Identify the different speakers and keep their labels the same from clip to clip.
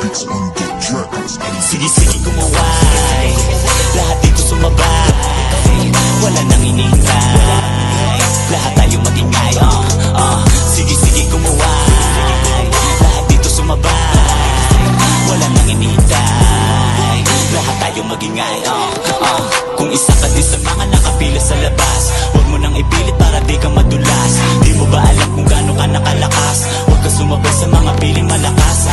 Speaker 1: Sige kumaway, lahat dito sumabay, wala nang inihintay, lahat tayo magingay. Sige kumaway, lahat dito sumabay, wala nang inihintay, lahat tayo magingay. Kung isa ka din sa mga nakapila sa labas, huwag mo nang ipilit para di ka madulas. Di mo ba alam kung gaano ka nakalakas? Huwag ka sumabay sa mga piling malakas.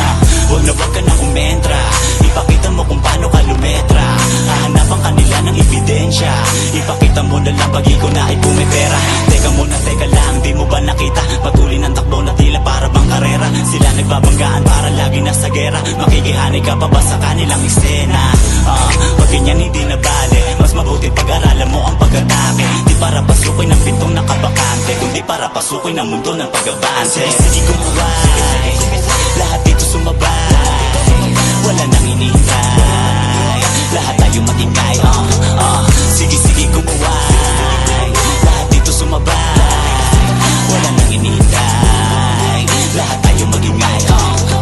Speaker 1: Huwag ka nang umentra, ipakita mo kung paano ka lumetra. Hahanapan kanila ng ebidensya, ipakita mo na lang pag ikaw na ay pumipera. Teka muna, teka lang, di mo ba nakita? Patuloy ng takbo na tila para bang karera. Sila nagbabanggaan para lagi nasa gera. Makikihanay ka pa ba sa kanilang eksena? Pag ganyan hindi na bale, mas mabuti pag-aralan mo ang pag-atake. Di para pasukin ang pintong nakabakante, kundi para pasukin ang mundo ng pag-abante. Sige kumaway, lahat dito sumabay, wala nang inihintay, lahat tayo magingay. Sige kumaway, lahat dito sumabay, wala nang inihintay, lahat tayo magingay.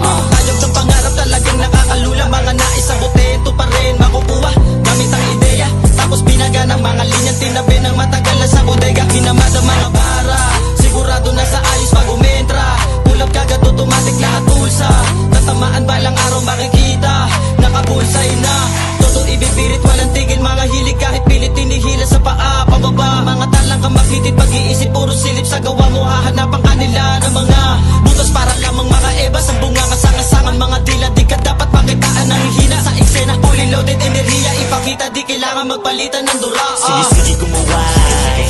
Speaker 2: Tayog ng pangarap talagang nakakalula. Mga nais sagutin, ito pa rin makukuha gamit ang ideya. Tapos binaga ng mga linyang tinabi ng matagal na sa bodega. Kinamada mga bara, sigurado na sa ayos pag umentra. Pulap kagad automatic lahat tulsa. Tatamaan balang araw makikita, nakabulsay na. Todo ibibirit walang tigil, mga hilig kahit pilit tinihila sa paa pababa. Mga talang ka maghitid, pag-iisip puro silip sa gawa mo. Hahanapan kanila ng mga butas para lamang mga ebas. Ang bunga kasangasangan mga dila, di ka dapat pakitaan ng hina sa eksena. Fully loaded enerhiya, ipakita di kailangan magpalitan ng dura.
Speaker 1: Sige kumaway,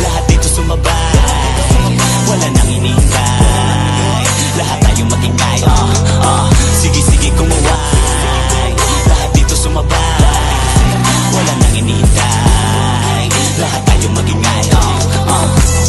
Speaker 1: lahat dito sumabay, wala nang inihintay, lahat tayo magingay. Sige kumaway, lahat dito sumabay, wala nang inihintay, lahat tayo magingay.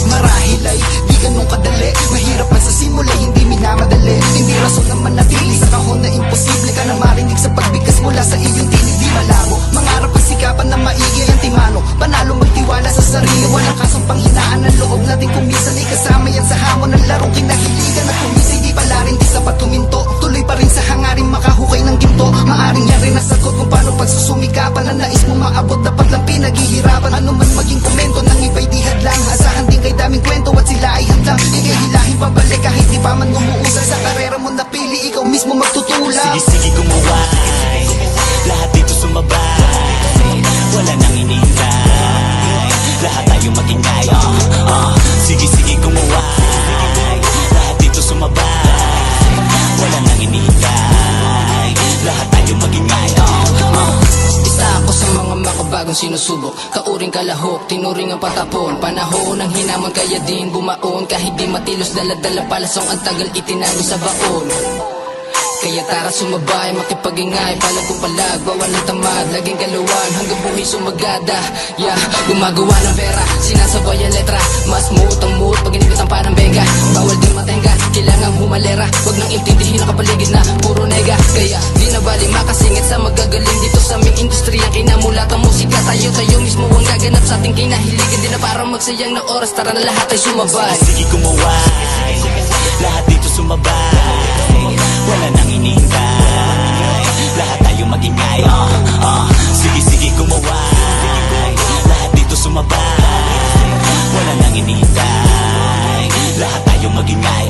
Speaker 3: Marahil ay di ganun kadali, mahirap man sa simula, hindi minamadali. Hindi rason na manatili sa kahon na imposible ka na marinig sa pagbigkas mula sa iyong tinig. Di malabo, mangarap ang sikapan na maigi ang timano. Panalo magtiwala sa sarili, walang kasong panghinaan ng loob natin. Kung minsan ay kasama yan sa hamon ng larong kinahiligan. At kung minsan di pala rin di sapat tuminto, tuloy pa rin sa hangarin makahukay ng ginto. Maaring yan rin ang sagot kung paano pagsusumikapan. Ang nais mo maabot dapat lang pinaghihirapan. Ano man maging komento ng iba'y di hadlang, asahan din kay daming kwento at sila ay hadlang. Ika'y hilahin pabalik kahit di pa man umuusal. Sa karera mo napili, ikaw mismo magtutulak.
Speaker 1: Sige kumaway, lahat dito sumabay, wala nang inihintay, lahat tayo magingay. Sige kumaway, lahat dito sumabay, wala nang inihintay, lahat tayo magingay.
Speaker 4: Isa ako sa mga makabagong sinusubok, kauring kalahok, tinuring ang patapon. Panahon ng hinamon kaya din bumaon, kahit di matilos dala-dala palasong ang tagal itinago sa baon. Kaya tara sumabay, makipag-ingay, palag kung palag, bawal ng tamad, laging galuan, hanggang buhay sumagada. Gumagawa ng pera, sinasabay ang letra, mas mood ang mood, pag inibit ang parang benga. Bawal din matenga, kailangan humalera, wag nang intindihin ang kapaligid na puro nega. Kaya di na bali makasingit sa magagaling dito sa aming industriya. Kinamulat ang musika, tayo mismo ang gaganap sa ating kinahiligan. Di na parang magsayang na oras, tara na lahat ay sumabay.
Speaker 1: Sige kumaway, lahat dito sumabay, wala nang inihintay, lahat tayo magingay. Sige kumaway, lahat dito sumabay, wala nang inihintay, lahat tayo magingay.